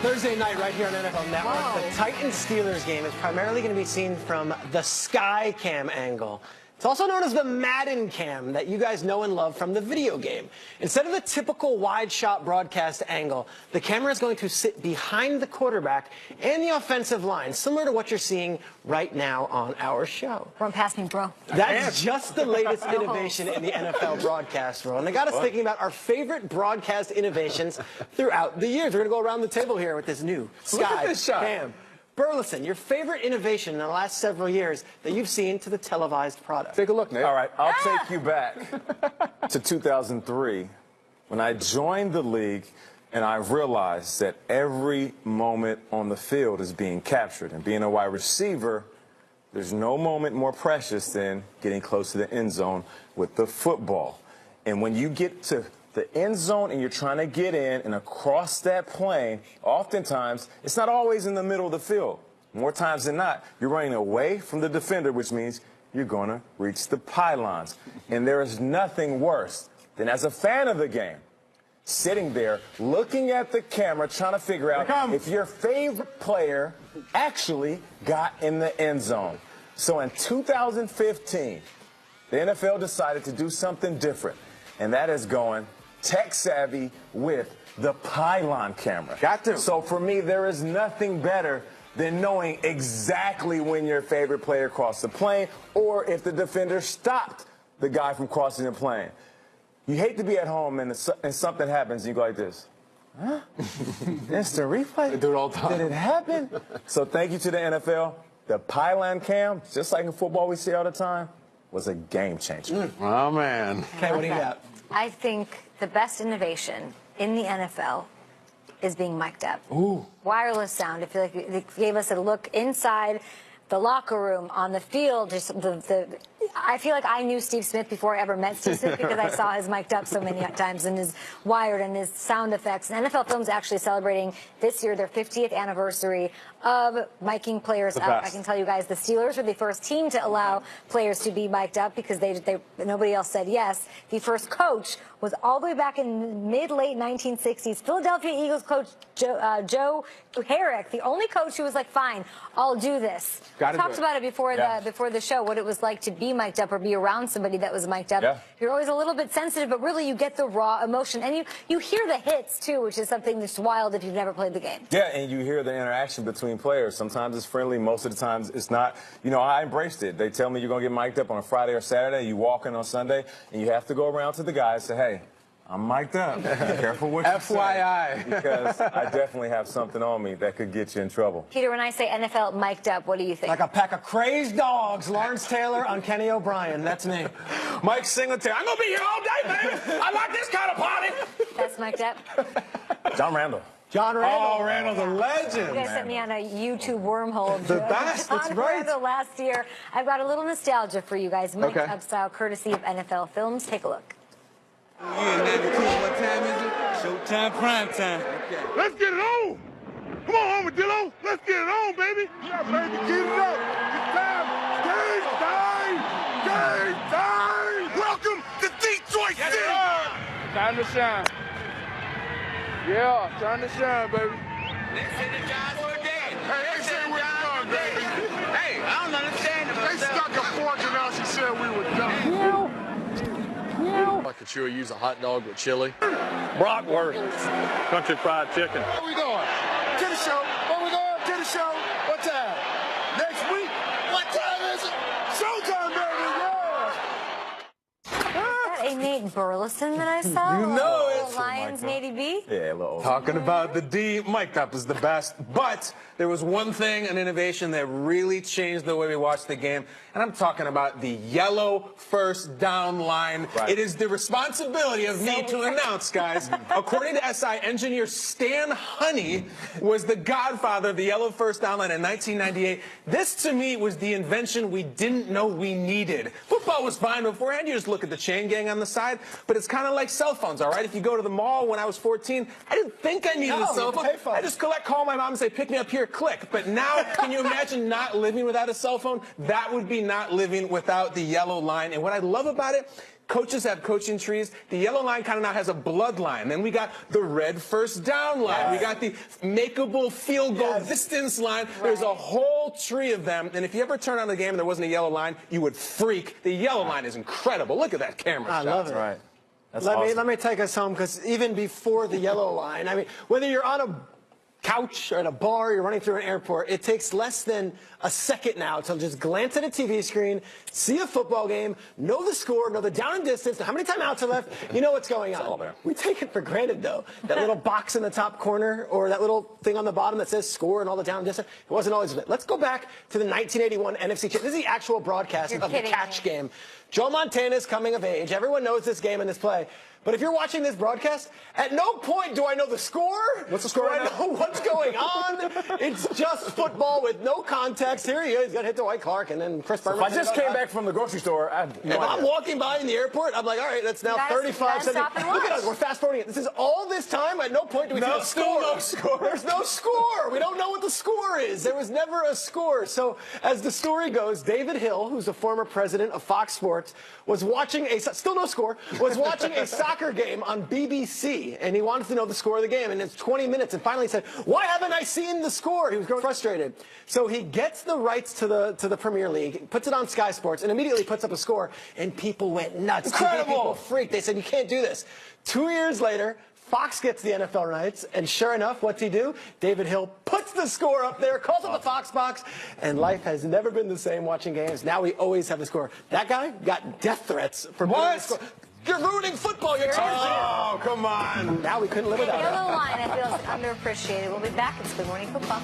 Thursday night right here on NFL Network. Wow. The Titans-Steelers game is primarily going to be seen from the Sky Cam angle. It's also known as the Madden Cam that you guys know and love from the video game. Instead of the typical wide shot broadcast angle, the camera is going to sit behind the quarterback and the offensive line, similar to what you're seeing right now on our show. Run past me, bro. That's just the latest innovation in the NFL broadcast world. And it got us thinking about our favorite broadcast innovations throughout the years. We're going to go around the table here with this new Sky Cam. Burleson, your favorite innovation in the last several years that you've seen to the televised product. Take a look, Nick. All right, I'll take you back to 2003 when I joined the league and I realized that every moment on the field is being captured. And being a wide receiver, there's no moment more precious than getting close to the end zone with the football. And when you get to the end zone and you're trying to get in and across that plane, oftentimes it's not always in the middle of the field. More times than not, you're running away from the defender, which means you're going to reach the pylons. And there is nothing worse than, as a fan of the game, sitting there looking at the camera trying to figure out if your favorite player actually got in the end zone. So in 2015, the NFL decided to do something different, and that is going tech savvy with the pylon camera. Got to. So for me, there is nothing better than knowing exactly when your favorite player crossed the plane or if the defender stopped the guy from crossing the plane. You hate to be at home and something happens and you go like this. Huh? Instant replay? They do it all the time. Did it happen? So thank you to the NFL. The pylon cam, just like in football we see all the time, was a game changer. Oh, man. Okay, what do you got? I think the best innovation in the NFL is being mic'd up. Ooh. Wireless sound. I feel like it gave us a look inside the locker room, on the field. Just I feel like I knew Steve Smith before I ever met Steve Smith because I saw his mic'd up so many times and his wired and his sound effects. And NFL Films actually celebrating this year their 50th anniversary of miking players up. I can tell you guys the Steelers were the first team to allow players to be mic'd up because nobody else said yes. The first coach was all the way back in mid-late 1960s. Philadelphia Eagles coach Joe Herrick, the only coach who was like, fine, I'll do this. We talked about it before the show, what it was like to be mic'd up or be around somebody that was mic'd up. Yeah. You're always a little bit sensitive, but really you get the raw emotion. And you hear the hits, too, which is something that's wild if you've never played the game. Yeah, and you hear the interaction between players. Sometimes it's friendly. Most of the times it's not. You know, I embraced it. They tell me you're going to get mic'd up on a Friday or Saturday. You walk in on Sunday, and you have to go around to the guys and say, hey, I'm mic'd up. Be careful what you FYI. say. Because I definitely have something on me that could get you in trouble. Peter, when I say NFL mic'd up, what do you think? Like a pack of crazed dogs. Lawrence Taylor on Kenny O'Brien. That's me. Mike Singletary. I'm going to be here all day, baby. I like this kind of party. That's mic'd up? John Randall. John Randall. Oh, Randall, the legend. You guys sent me on a YouTube wormhole. The best, that's John right. Randall last year. I've got a little nostalgia for you guys. Mic'd up style, courtesy of NFL Films. Take a look. Yeah, 92, what time is it? Showtime, prime time. Okay. Let's get it on! Come on, Armadillo! Let's get it on, baby! Yeah, baby, get it up! It's time! Game time! Game time! Welcome to Detroit City! Time to shine. Yeah, time to shine, baby. Let's energize for again. Hey, they said we're done, baby. Hey, I don't understand They stuck a fork in us and said we were done. I could sure use a hot dog with chili. Bratwurst, country fried chicken. Where we going? To the show. Where we going? To the show. What time? Next week? What time is it? Showtime, baby! Yeah! A Nate Burleson that I saw. You know it. Lions Navy B. Yeah, a little. Talking about the D, mic'd up is the best. But there was one thing, an innovation that really changed the way we watched the game, and I'm talking about the yellow first down line. Right. It is the responsibility of me to announce, guys. According to SI, engineer Stan Honey was the godfather of the yellow first down line in 1998. This, to me, was the invention we didn't know we needed. Football was fine beforehand. You just look at the chain gang on the side, but it's kind of like cell phones, all right? If you go to to the mall when I was 14, I didn't think I needed a cell phone. I just call my mom and say, pick me up here, click. But now, can you imagine not living without a cell phone? That would be not living without the yellow line. And what I love about it, coaches have coaching trees. The yellow line kind of now has a bloodline. Then we got the red first down line. We got the makeable field goal distance line. There's a whole tree of them. And if you ever turn on the game and there wasn't a yellow line, you would freak. The yellow line is incredible. Look at that camera shot. I love it. Right. That's Let awesome. me take us home, because even before the yellow line, I mean, whether you're on a couch or at a bar, you're running through an airport, it takes less than a second now to just glance at a TV screen, see a football game, know the score, know the down and distance, know how many timeouts are left, you know what's going on. all there. We take it for granted, though. That little box in the top corner or that little thing on the bottom that says score and all the down and distance, it wasn't always it. Let's go back to the 1981 NFC Championship. This is the actual broadcast of the catch game. Joe Montana is coming of age. Everyone knows this game and this play. But if you're watching this broadcast, at no point do I know the score. What's the score? Do I know what's going on? It's just football with no context. Here he is. He's got hit to White Clark, and then Chris Berman. If I just came back from the grocery store, I have no If I'm idea. walking by in the airport, I'm like, all right, that's now Guys, 35 seconds. stop and Look at watch. us. We're fast forwarding it. This is all this time. At no point do we see the score. No score. There's no score. We don't know what the score is. There was never a score. So as the story goes, David Hill, who's a former president of Fox Sports, was watching still no score, was watching a soccer game on BBC, and he wanted to know the score of the game, and it's 20 minutes, and finally he said, why haven't I seen the score? He was growing frustrated. So he gets the rights to the Premier League, puts it on Sky Sports, and immediately puts up a score, and people went nuts. Incredible. People freaked. They said, you can't do this. 2 years later, Fox gets the NFL rights, and sure enough, what's he do? David Hill puts the score up there, calls it the Fox box, and life has never been the same watching games. Now we always have the score. That guy got death threats for putting the score. You're ruining football. You're changing it. Oh, come on. Now we couldn't live without it. Yellow line, I feel, is underappreciated. We'll be back. It's Good Morning Football.